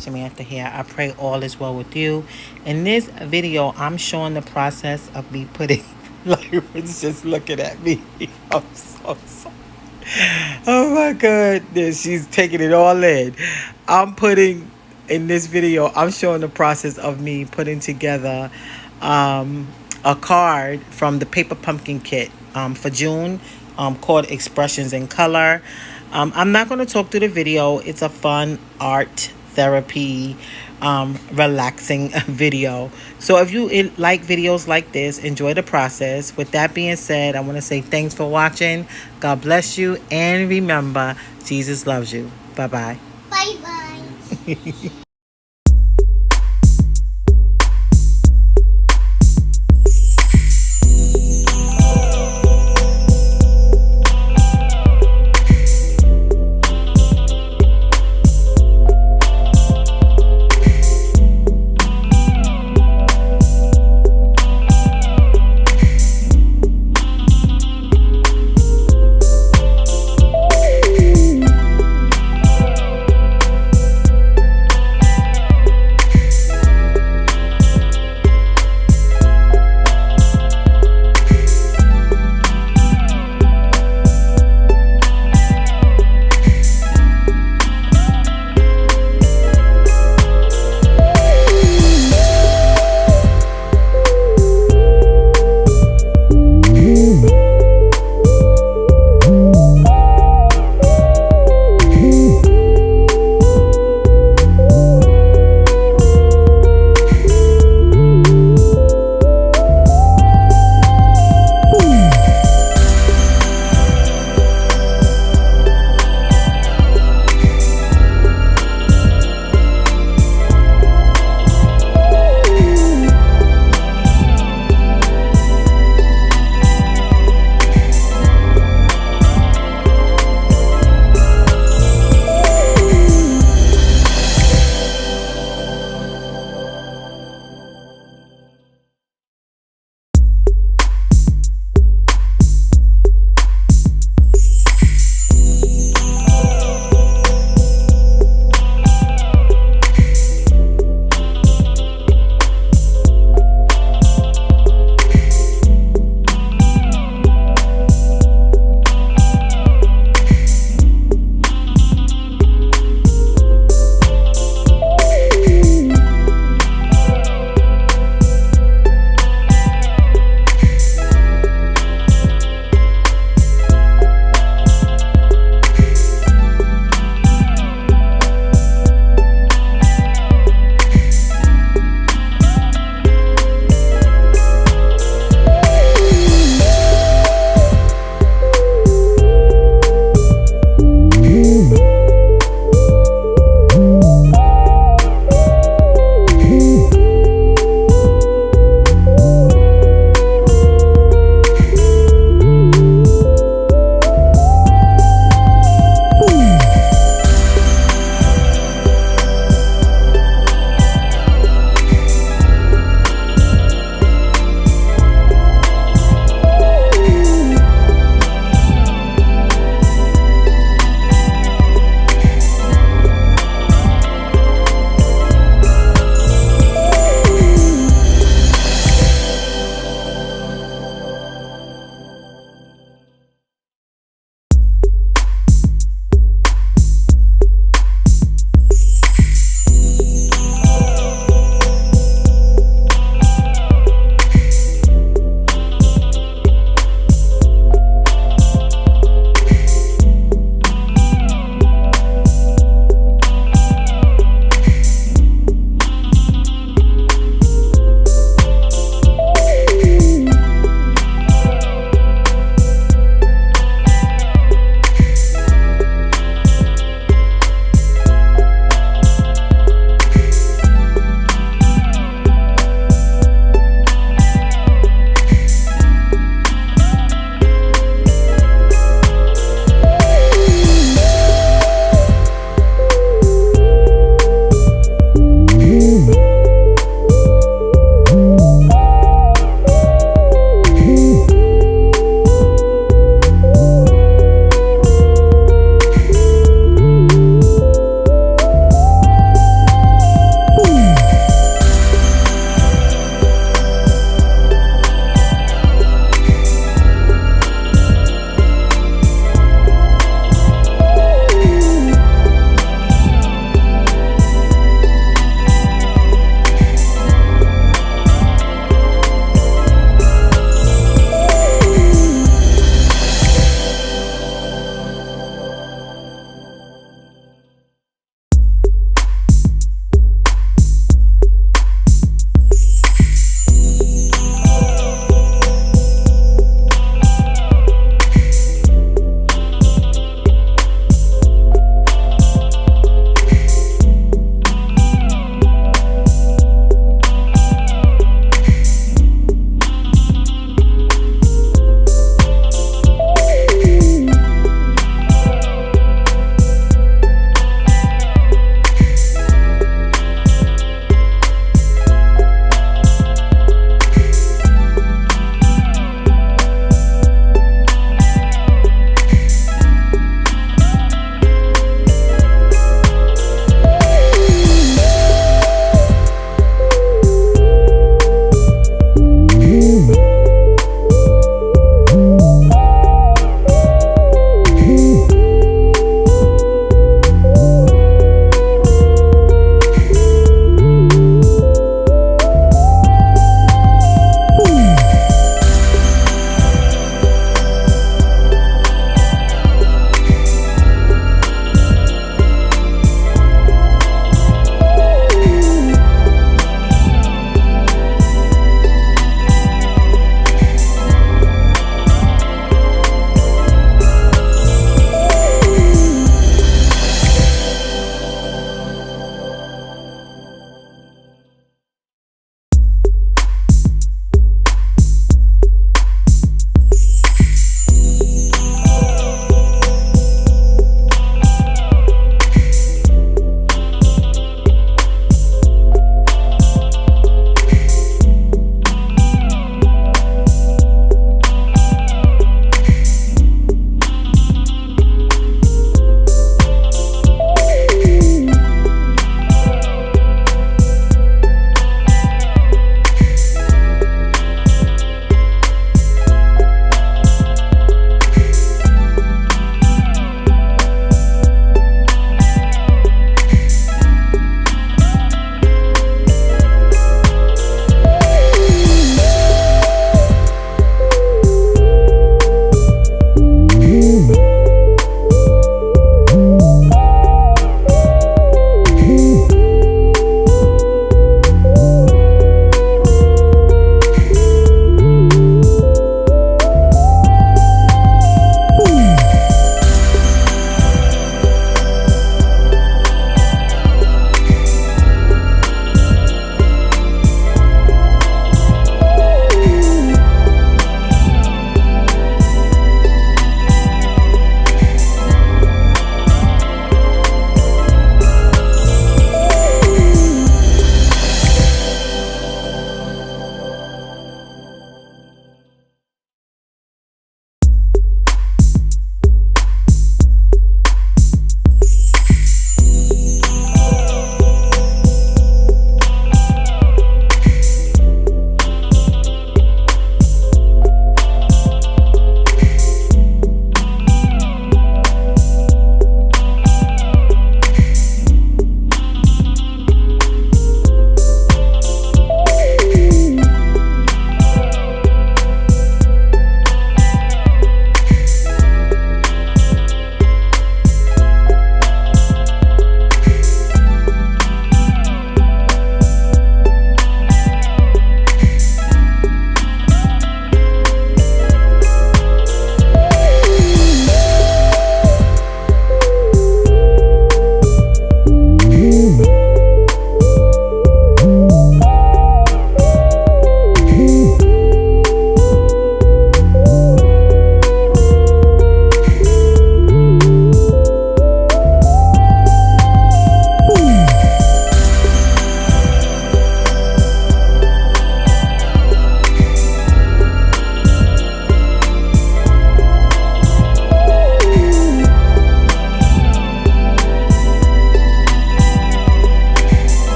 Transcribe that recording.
Samantha here. I pray all is well with you. In this video, I'm showing the process of me putting, like, it's just looking at me. I'm so sorry. Oh my goodness, she's taking it all in. In this video, I'm showing the process of me putting together a card from the Paper Pumpkin Kit for June called Expressions in Color. I'm not going to talk through the video. It's a fun art therapy relaxing video. So if you like videos like this, enjoy the process. With that being said, I want to say thanks for watching. God bless you, and remember, Jesus loves you. Bye bye. Bye bye.